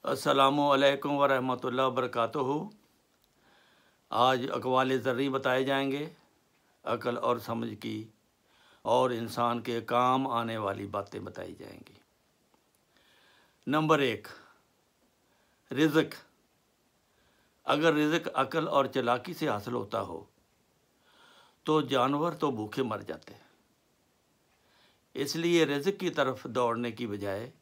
अस्सलामु अलैकुम वरहमतुल्लाहि वबरकातुहू। आज अक़वाल ज़र्री बताए जाएंगे, अक़ल और समझ की और इंसान के काम आने वाली बातें बताई जाएंगी। नंबर 1, रिज़्क़। अगर रिज़्क़ अक़ल और चालाकी से हासिल होता हो तो जानवर तो भूखे मर जाते। इसलिए रिज़्क़ की तरफ दौड़ने की बजाय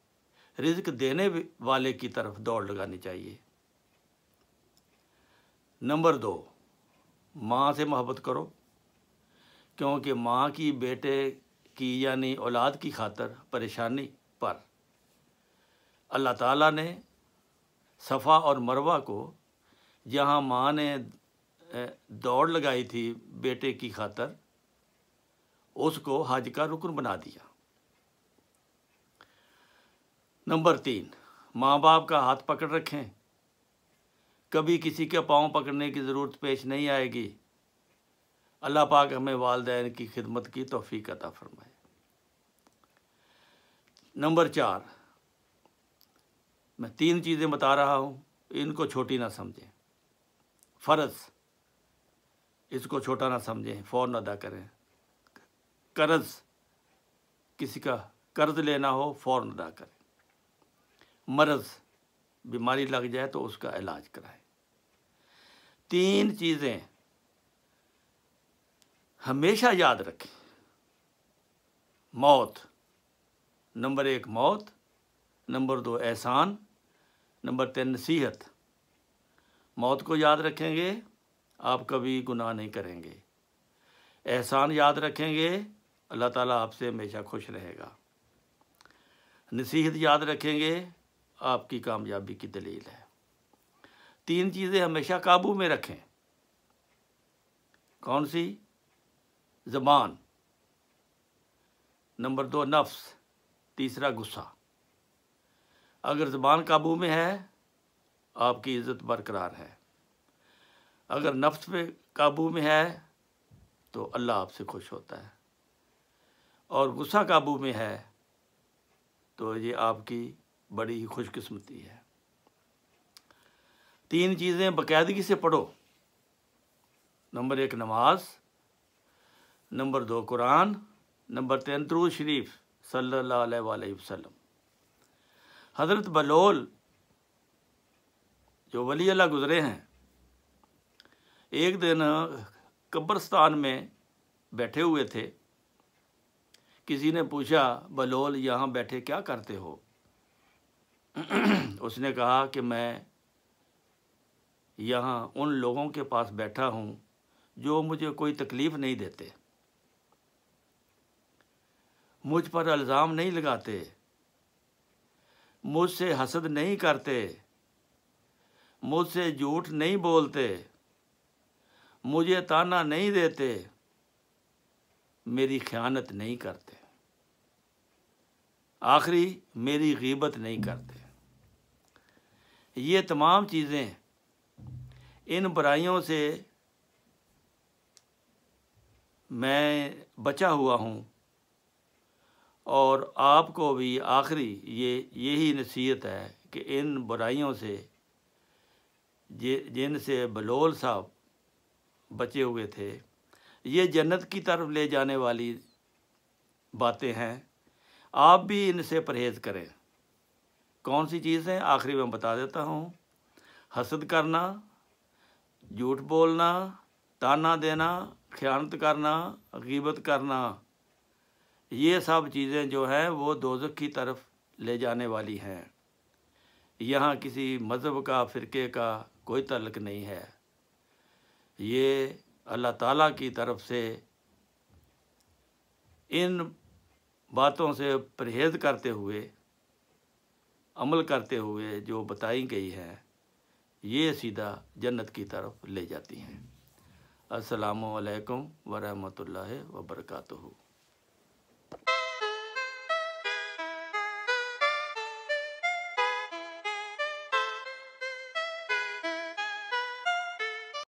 रिज़्क़ देने वाले की तरफ दौड़ लगानी चाहिए। नंबर 2, माँ से मोहब्बत करो, क्योंकि माँ की बेटे की यानी औलाद की खातर परेशानी पर अल्लाह ताला ने सफ़ा और मरवा को, जहाँ माँ ने दौड़ लगाई थी बेटे की खातर, उसको हज का रुकन बना दिया। नंबर 3, माँ बाप का हाथ पकड़ रखें, कभी किसी के पाँव पकड़ने की ज़रूरत पेश नहीं आएगी। अल्लाह पाक हमें वालिदैन की खिदमत की तौफीक अता फरमाए। नंबर 4, मैं 3 चीज़ें बता रहा हूँ, इनको छोटी ना समझें। फ़र्ज़, इसको छोटा ना समझें, फ़ौरन अदा करें। कर्ज़, किसी का कर्ज़ लेना हो फ़ौरन अदा करें। मर्ज़, बीमारी लग जाए तो उसका इलाज कराएं। 3 चीज़ें हमेशा याद रखें। मौत, नंबर 1 मौत, नंबर 2 एहसान, नंबर 3 नसीहत। मौत को याद रखेंगे, आप कभी गुनाह नहीं करेंगे। एहसान याद रखेंगे, अल्लाह ताला आपसे हमेशा खुश रहेगा। नसीहत याद रखेंगे, आपकी कामयाबी की दलील है। 3 चीज़ें हमेशा काबू में रखें। कौन सी? ज़बान, नंबर 2 नफ्स, तीसरा गुस्सा। अगर ज़बान काबू में है, आपकी इज़्ज़त बरकरार है। अगर नफ्स पे काबू में है तो अल्लाह आपसे खुश होता है, और गुस्सा काबू में है तो ये आपकी बड़ी ही खुशकिस्मती है। 3 चीज़ें बाकायदगी से पढ़ो। नंबर 1 नमाज, नंबर 2 कुरान, नंबर 3 दुरूद शरीफ सल्लल्लाहु अलैहि वसल्लम। हज़रत बलोल जो वली अल्लाह गुज़रे हैं, एक दिन कब्रिस्तान में बैठे हुए थे। किसी ने पूछा, बलोल यहाँ बैठे क्या करते हो? उसने कहा कि मैं यहाँ उन लोगों के पास बैठा हूँ जो मुझे कोई तकलीफ़ नहीं देते, मुझ पर इल्ज़ाम नहीं लगाते, मुझसे हसद नहीं करते, मुझसे झूठ नहीं बोलते, मुझे ताना नहीं देते, मेरी ख़यानत नहीं करते, आखिरी मेरी गीबत नहीं करते। ये तमाम चीज़ें, इन बुराइयों से मैं बचा हुआ हूँ, और आपको भी आखिरी यही नसीहत है कि इन बुराइयों से जिनसे बलोल साहब बचे हुए थे, ये जन्नत की तरफ ले जाने वाली बातें हैं। आप भी इनसे परहेज़ करें। कौन सी चीज़ें? आखिरी में बता देता हूँ। हसद करना, झूठ बोलना, ताना देना, ख़यानत करना, गीबत करना, ये सब चीज़ें जो हैं वो दोज़ख की तरफ ले जाने वाली हैं। यहाँ किसी मज़हब का, फ़िरके का कोई तल्लुक़ नहीं है। ये अल्लाह ताला की तरफ से इन बातों से परहेज़ करते हुए, अमल करते हुए जो बताई गई हैं, ये सीधा जन्नत की तरफ ले जाती हैं। अस्सलामु अलैकुम वरहमतुल्लाहि वबरकातुहू।